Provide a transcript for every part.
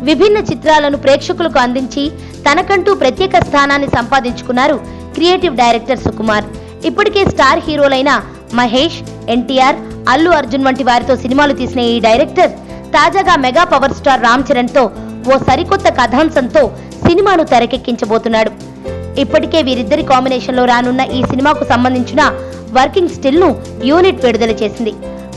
విభిన్న చిత్రాలను ప్రేక్షకులకు అందించి తనకంటూ ప్రత్యేక స్థానాన్ని సంపాదించుకున్నారు క్రియేటివ్ డైరెక్టర్ సుకుమార్. ఇప్పటికే స్టార్ హీరోలైన మహేష్, ఎన్టీఆర్, అల్లు అర్జున్ వంటి వారితో సినిమాలు తీసిన ఈ డైరెక్టర్ తాజాగా mega power star Ram Charan తో ఓ సరికొత్త కథాంశంతో సినిమాను తెరకెక్కించబోతున్నాడు. ఇప్పటికే వీరిద్దరి కాంబినేషన్ లో రానున్న ఈ సినిమాకు సంబంధించిన వర్కింగ్ స్టిల్ ను యూనిట్ విడుదల చేసింది.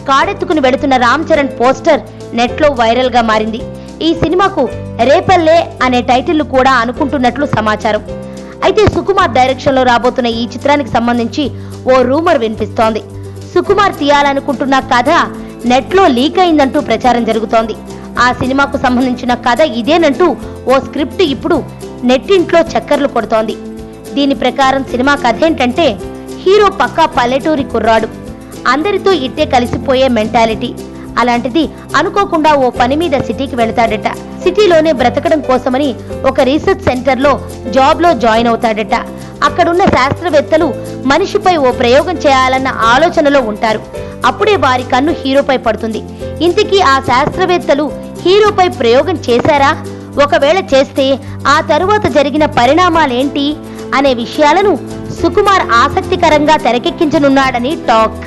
కాడెత్తుకుని వెళుతున్న రామ్ చరణ్ పోస్టర్ నెట్ లో వైరల్ గా మారింది. ఈ సినిమాకు రేపల్లే అనే టైటిల్ కూడా అనుకుంటున్నట్లు సమాచారం. అయితే సుకుమార్ డైరెక్షన్ లో రాబోతున్న ఈ చిత్రానికి సంబంధించి ఓ రూమర్ వినిపిస్తోంది. సుకుమార్ తీయాలనుకుంటున్న కథ నెట్ లో లీక్ అయిందంటూ ప్రచారం జరుగుతోంది. ఆ సినిమాకు సంబంధించిన కథ ఇదేనంటూ ఓ స్క్రిప్ట్ ఇప్పుడు నెట్టింట్లో చక్కర్లు కొడుతోంది. దీని ప్రకారం సినిమా కథ ఏంటంటే, హీరో పక్కా పల్లెటూరి కుర్రాడు, అందరితో ఇట్టే కలిసిపోయే మెంటాలిటీ. అలాంటిది అనుకోకుండా ఓ పని మీద సిటీకి వెళతాడట. సిటీలోనే బ్రతకడం కోసమని ఒక రీసెర్చ్ సెంటర్ లో జాబ్ లో జాయిన్ అవుతాడట. అక్కడున్న శాస్త్రవేత్తలు మనిషిపై ఓ ప్రయోగం చేయాలన్న ఆలోచనలో ఉంటారు. అప్పుడే వారి కన్ను హీరోపై పడుతుంది. ఇంతకీ ఆ శాస్త్రవేత్తలు హీరోపై ప్రయోగం చేశారా? ఒకవేళ చేస్తే ఆ తరువాత జరిగిన పరిణామాలేంటి అనే విషయాలను సుకుమార్ ఆసక్తికరంగా తెరకెక్కించనున్నాడని టాక్.